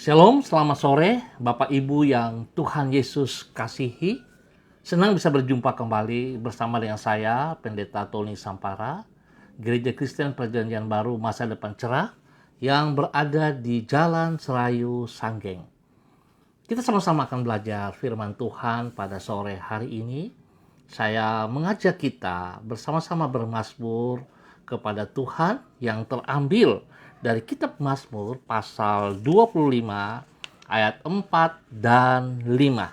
Shalom, selamat sore Bapak Ibu yang Tuhan Yesus kasihi. Senang bisa berjumpa kembali bersama dengan saya, Pendeta Tony Sampara, Gereja Kristen Perjanjian Baru Masa Depan Cerah yang berada di Jalan Serayu Sanggeng. Kita sama-sama akan belajar firman Tuhan pada sore hari ini. Saya mengajak kita bersama-sama bermazmur kepada Tuhan yang terambil dari kitab Mazmur pasal 25 ayat 4 dan 5.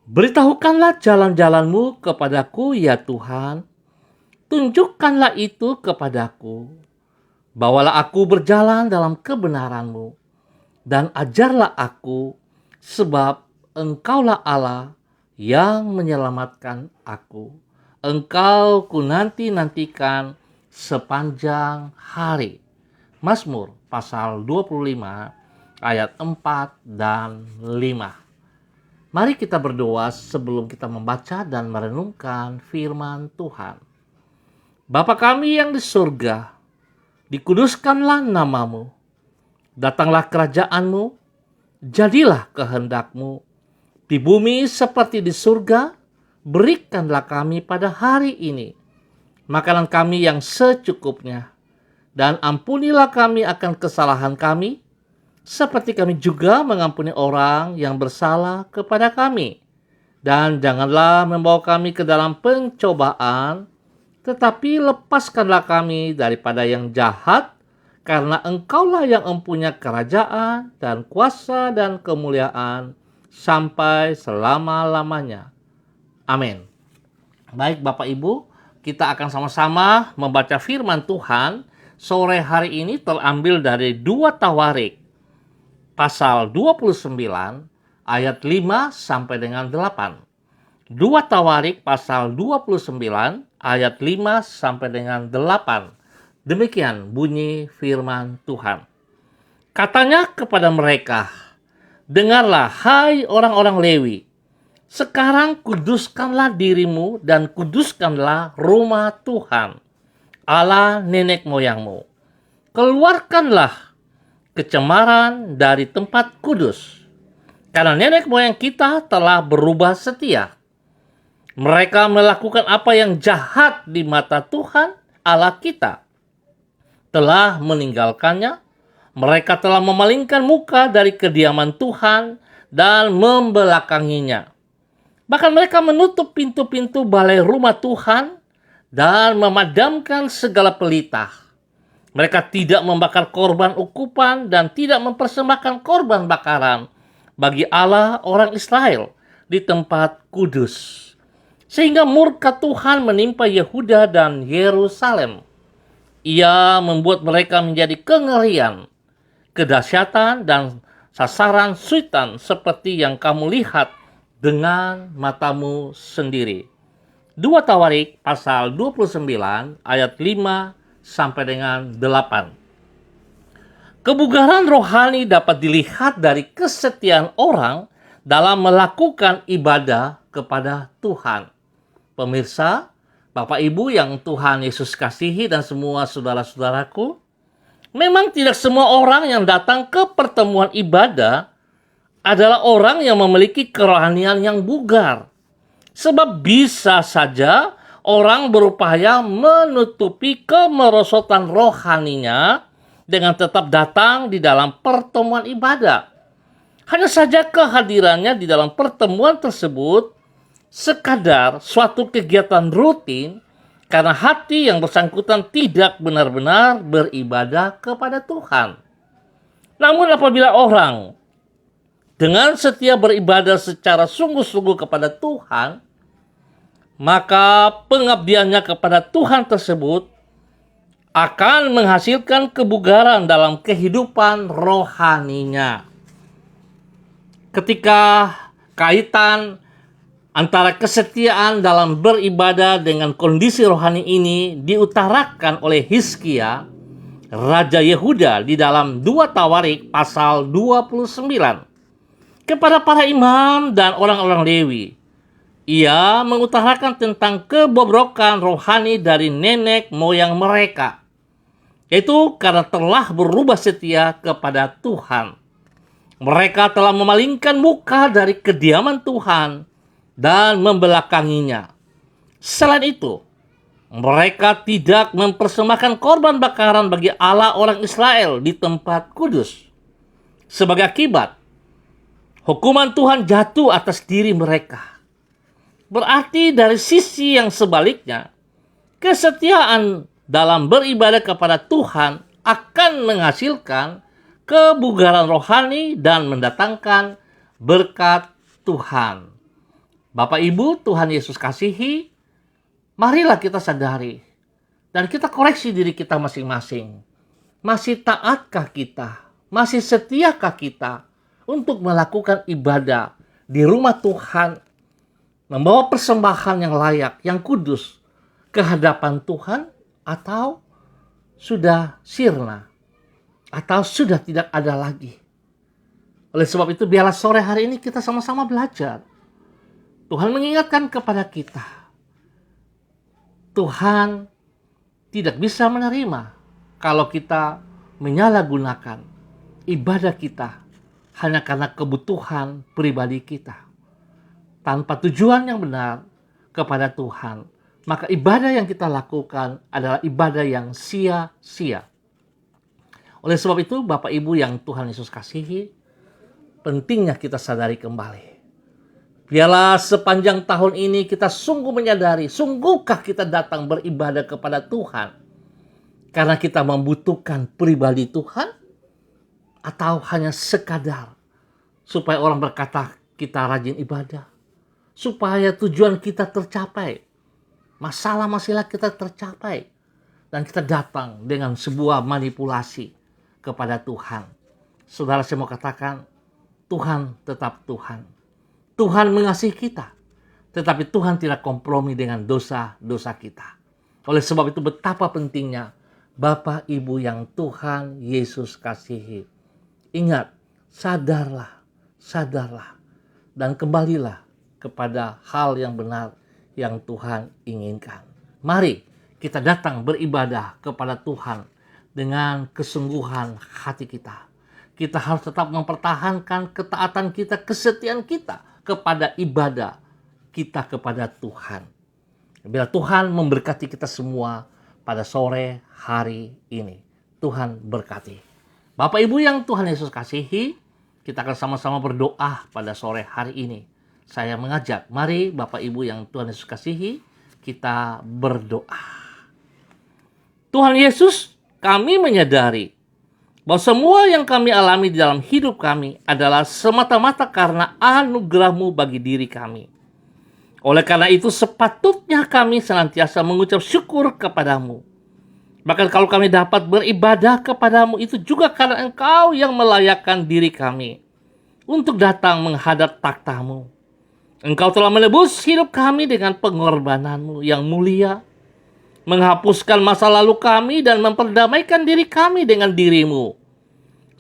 Beritahukanlah jalan-jalanmu kepadaku ya Tuhan, tunjukkanlah itu kepadaku. Bawalah aku berjalan dalam kebenaran-Mu, dan ajarlah aku, sebab Engkaulah Allah yang menyelamatkan aku. Engkau ku nanti-nantikan sepanjang hari. Mazmur pasal 25 ayat 4 dan 5. Mari kita berdoa sebelum kita membaca dan merenungkan firman Tuhan. Bapa kami yang di surga, dikuduskanlah namamu. Datanglah kerajaan-Mu, jadilah kehendak-Mu. Di bumi seperti di surga, berikanlah kami pada hari ini makanan kami yang secukupnya, dan ampunilah kami akan kesalahan kami, seperti kami juga mengampuni orang yang bersalah kepada kami. Dan janganlah membawa kami ke dalam pencobaan, tetapi lepaskanlah kami daripada yang jahat, karena Engkaulah yang mempunyai kerajaan dan kuasa dan kemuliaan sampai selama-lamanya. Amin. Baik Bapak Ibu, kita akan sama-sama membaca firman Tuhan sore hari ini terambil dari 2 Tawarik pasal 29 ayat 5 sampai dengan 8. 2 Tawarik pasal 29 ayat 5 sampai dengan 8. Demikian bunyi firman Tuhan. Katanya kepada mereka, dengarlah hai orang-orang Lewi, sekarang kuduskanlah dirimu dan kuduskanlah rumah Tuhan, Allah nenek moyangmu. Keluarkanlah kecemaran dari tempat kudus, karena nenek moyang kita telah berubah setia. Mereka melakukan apa yang jahat di mata Tuhan Allah kita, telah meninggalkannya. Mereka telah memalingkan muka dari kediaman Tuhan dan membelakanginya. Bahkan mereka menutup pintu-pintu balai rumah Tuhan dan memadamkan segala pelita. Mereka tidak membakar korban ukupan dan tidak mempersembahkan korban bakaran bagi Allah orang Israel di tempat kudus. Sehingga murka Tuhan menimpa Yehuda dan Yerusalem. Ia membuat mereka menjadi kengerian, kedahsyatan dan sasaran suitan seperti yang kamu lihat dengan matamu sendiri. 2 Tawarik pasal 29 ayat 5 sampai dengan 8. Kebugaran rohani dapat dilihat dari kesetiaan orang dalam melakukan ibadah kepada Tuhan. Pemirsa, Bapak Ibu yang Tuhan Yesus kasihi dan semua saudara-saudaraku, memang tidak semua orang yang datang ke pertemuan ibadah adalah orang yang memiliki kerohanian yang bugar. Sebab bisa saja orang berupaya menutupi kemerosotan rohaninya dengan tetap datang di dalam pertemuan ibadah. Hanya saja kehadirannya di dalam pertemuan tersebut sekadar suatu kegiatan rutin karena hati yang bersangkutan tidak benar-benar beribadah kepada Tuhan. Namun apabila orang dengan setia beribadah secara sungguh-sungguh kepada Tuhan, maka pengabdiannya kepada Tuhan tersebut akan menghasilkan kebugaran dalam kehidupan rohaninya. Ketika kaitan antara kesetiaan dalam beribadah dengan kondisi rohani ini diutarakan oleh Hizkia, Raja Yehuda di dalam 2 Tawarik pasal 29. Kepada para imam dan orang-orang Lewi, ia mengutarakan tentang kebobrokan rohani dari nenek moyang mereka. Yaitu karena telah berubah setia kepada Tuhan. Mereka telah memalingkan muka dari kediaman Tuhan dan membelakanginya. Selain itu, mereka tidak mempersembahkan korban bakaran bagi Allah orang Israel di tempat kudus. Sebagai akibat, hukuman Tuhan jatuh atas diri mereka. Berarti dari sisi yang sebaliknya, kesetiaan dalam beribadah kepada Tuhan akan menghasilkan kebugaran rohani dan mendatangkan berkat Tuhan. Bapak Ibu Tuhan Yesus kasihi, marilah kita sadari dan kita koreksi diri kita masing-masing. Masih taatkah kita? Masih setiakah kita untuk melakukan ibadah di rumah Tuhan, membawa persembahan yang layak, yang kudus ke hadapan Tuhan, atau sudah sirna, atau sudah tidak ada lagi? Oleh sebab itu, biarlah sore hari ini kita sama-sama belajar. Tuhan mengingatkan kepada kita, Tuhan tidak bisa menerima kalau kita menyalahgunakan ibadah kita hanya karena kebutuhan pribadi kita, tanpa tujuan yang benar kepada Tuhan. Maka ibadah yang kita lakukan adalah ibadah yang sia-sia. Oleh sebab itu, Bapak Ibu yang Tuhan Yesus kasihi, pentingnya kita sadari kembali. Biarlah sepanjang tahun ini kita sungguh menyadari, sungguhkah kita datang beribadah kepada Tuhan karena kita membutuhkan pribadi Tuhan, atau hanya sekadar supaya orang berkata kita rajin ibadah, supaya tujuan kita tercapai, masalah-masalah kita tercapai, dan kita datang dengan sebuah manipulasi kepada Tuhan. Saudara, saya mau katakan, Tuhan tetap Tuhan. Tuhan mengasihi kita, tetapi Tuhan tidak kompromi dengan dosa-dosa kita. Oleh sebab itu, betapa pentingnya Bapak Ibu yang Tuhan Yesus kasihi. Ingat, sadarlah, dan kembalilah kepada hal yang benar yang Tuhan inginkan. Mari kita datang beribadah kepada Tuhan dengan kesungguhan hati kita. Kita harus tetap mempertahankan ketaatan kita, kesetiaan kita kepada ibadah kita kepada Tuhan. Bila Tuhan memberkati kita semua pada sore hari ini. Tuhan berkati. Bapak Ibu yang Tuhan Yesus kasihi, kita akan sama-sama berdoa pada sore hari ini. Saya mengajak, mari Bapak Ibu yang Tuhan Yesus kasihi, kita berdoa. Tuhan Yesus, kami menyadari bahwa semua yang kami alami di dalam hidup kami adalah semata-mata karena anugerah-Mu bagi diri kami. Oleh karena itu, sepatutnya kami senantiasa mengucap syukur kepada-Mu. Bahkan kalau kami dapat beribadah kepada-Mu, itu juga karena Engkau yang melayakkan diri kami untuk datang menghadap takhta-Mu. Engkau telah menebus hidup kami dengan pengorbanan-Mu yang mulia, menghapuskan masa lalu kami dan memperdamaikan diri kami dengan diri-Mu.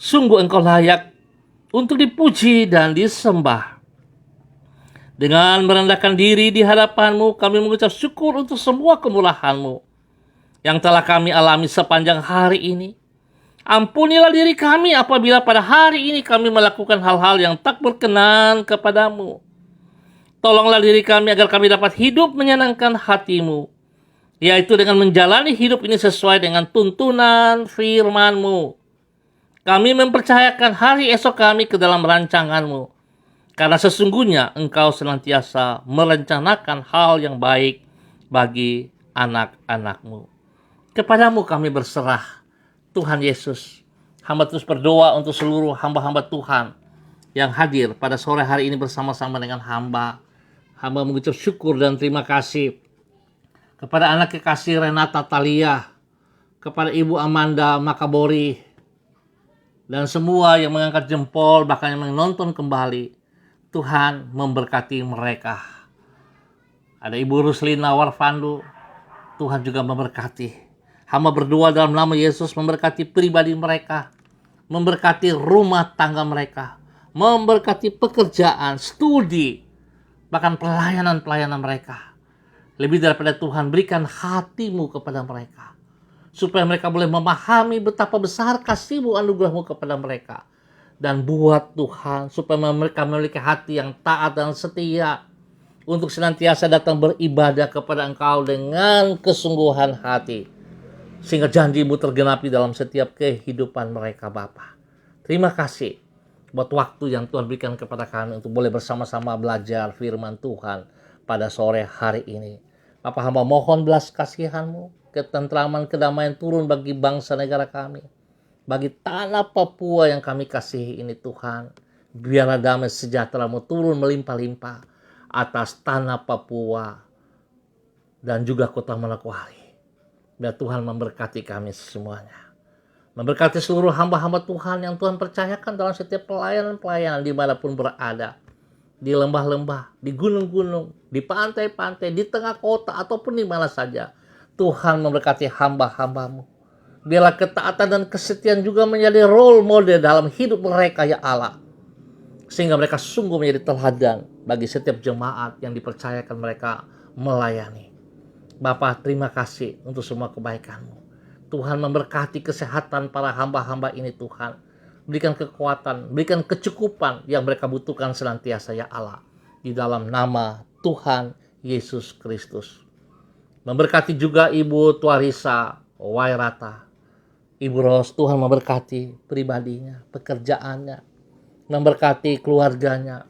Sungguh Engkau layak untuk dipuji dan disembah. Dengan merendahkan diri di hadapan-Mu, kami mengucap syukur untuk semua kemurahan-Mu yang telah kami alami sepanjang hari ini. Ampunilah diri kami apabila pada hari ini kami melakukan hal-hal yang tak berkenan kepada-Mu. Tolonglah diri kami agar kami dapat hidup menyenangkan hati-Mu, yaitu dengan menjalani hidup ini sesuai dengan tuntunan firman-Mu. Kami mempercayakan hari esok kami ke dalam rancangan-Mu, karena sesungguhnya Engkau senantiasa merencanakan hal yang baik bagi anak-anak-Mu. Kepada-Mu kami berserah, Tuhan Yesus. Hamba terus berdoa untuk seluruh hamba-hamba Tuhan yang hadir pada sore hari ini bersama-sama dengan hamba. Hamba mengucap syukur dan terima kasih kepada anak kekasih Renata Talia, kepada Ibu Amanda Makabori, dan semua yang mengangkat jempol, bahkan yang menonton kembali. Tuhan memberkati mereka. Ada Ibu Ruslina Warfandu, Tuhan juga memberkati. Hamba berdoa dalam nama Yesus memberkati pribadi mereka, memberkati rumah tangga mereka, memberkati pekerjaan, studi, bahkan pelayanan-pelayanan mereka. Lebih daripada Tuhan, berikan hati-Mu kepada mereka, supaya mereka boleh memahami betapa besar kasih-Mu, anugerah-Mu kepada mereka. Dan buat Tuhan, supaya mereka memiliki hati yang taat dan setia untuk senantiasa datang beribadah kepada Engkau dengan kesungguhan hati, sehingga janji-Mu tergenapi dalam setiap kehidupan mereka, Bapa. Terima kasih buat waktu yang Tuhan berikan kepada kami untuk boleh bersama-sama belajar firman Tuhan pada sore hari ini. Bapa, hamba mohon belas kasihan-Mu, ketentraman, kedamaian turun bagi bangsa negara kami, bagi tanah Papua yang kami kasihi ini Tuhan. Biarlah damai sejahtera-Mu turun melimpah-limpah atas tanah Papua dan juga kota Manokwari. Biar Tuhan memberkati kami semuanya. Memberkati seluruh hamba-hamba Tuhan yang Tuhan percayakan dalam setiap pelayanan-pelayanan dimanapun berada. Di lembah-lembah, di gunung-gunung, di pantai-pantai, di tengah kota, ataupun di mana saja. Tuhan memberkati hamba-hamba-Mu. Biarlah ketaatan dan kesetiaan juga menjadi role model dalam hidup mereka, ya Allah. Sehingga mereka sungguh menjadi teladan bagi setiap jemaat yang dipercayakan mereka melayani. Bapa, terima kasih untuk semua kebaikan-Mu. Tuhan memberkati kesehatan para hamba-hamba ini Tuhan. Berikan kekuatan, berikan kecukupan yang mereka butuhkan senantiasa, ya Allah. Di dalam nama Tuhan Yesus Kristus. Memberkati juga Ibu Tuarisa Wairata. Ibu Ros, Tuhan memberkati pribadinya, pekerjaannya. Memberkati keluarganya.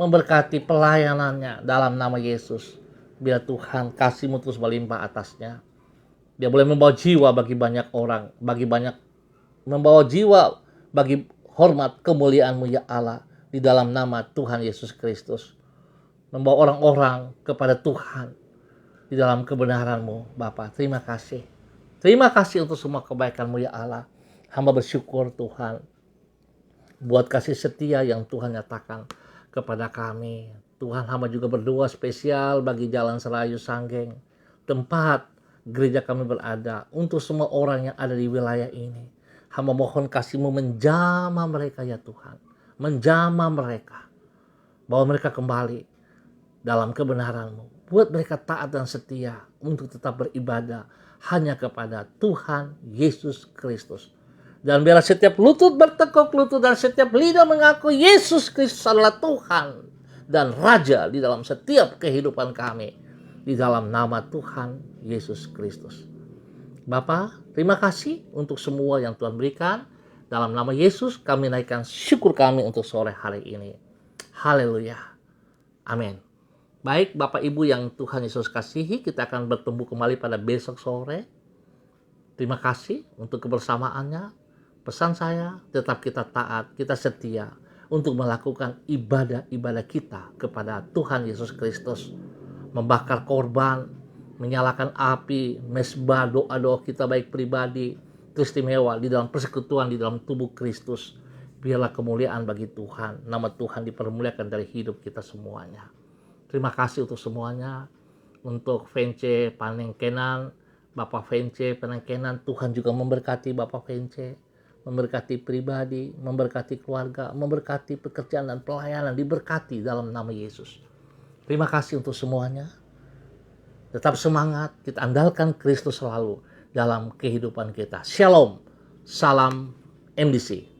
Memberkati pelayanannya dalam nama Yesus. Biar Tuhan kasih-Mu terus melimpah atasnya. Dia boleh membawa jiwa bagi banyak orang. Membawa jiwa bagi hormat kemuliaan-Mu, ya Allah. Di dalam nama Tuhan Yesus Kristus. Membawa orang-orang kepada Tuhan. Di dalam kebenaran-Mu, Bapa. Terima kasih. Terima kasih untuk semua kebaikan-Mu, ya Allah. Hamba bersyukur Tuhan. Buat kasih setia yang Tuhan nyatakan kepada kami. Tuhan, hamba juga berdoa spesial bagi Jalan Serayu Sanggeng, tempat gereja kami berada, untuk semua orang yang ada di wilayah ini. Hamba mohon kasih-Mu menjamah mereka, ya Tuhan. Menjamah mereka. Bawa mereka kembali dalam kebenaran-Mu. Buat mereka taat dan setia untuk tetap beribadah hanya kepada Tuhan Yesus Kristus. Dan biarlah setiap lutut bertekuk lutut dan setiap lidah mengaku Yesus Kristus adalah Tuhan dan Raja di dalam setiap kehidupan kami. Di dalam nama Tuhan Yesus Kristus. Bapa, terima kasih untuk semua yang Tuhan berikan. Dalam nama Yesus kami naikkan syukur kami untuk sore hari ini. Haleluya. Amin. Baik Bapak Ibu yang Tuhan Yesus kasihi, kita akan bertemu kembali pada besok sore. Terima kasih untuk kebersamaannya. Pesan saya, tetap kita taat, kita setia untuk melakukan ibadah-ibadah kita kepada Tuhan Yesus Kristus. Membakar korban, menyalakan api, mesbah doa-doa kita baik pribadi, istimewa di dalam persekutuan di dalam tubuh Kristus. Biarlah kemuliaan bagi Tuhan, nama Tuhan dipermuliakan dari hidup kita semuanya. Terima kasih untuk semuanya. Untuk Vence Panengkenan, Bapak Vence Panengkenan, Tuhan juga memberkati Bapak Vence, memberkati pribadi, memberkati keluarga, memberkati pekerjaan dan pelayanan, diberkati dalam nama Yesus. Terima kasih untuk semuanya. Tetap semangat, kita andalkan Kristus selalu dalam kehidupan kita. Shalom, salam MDC.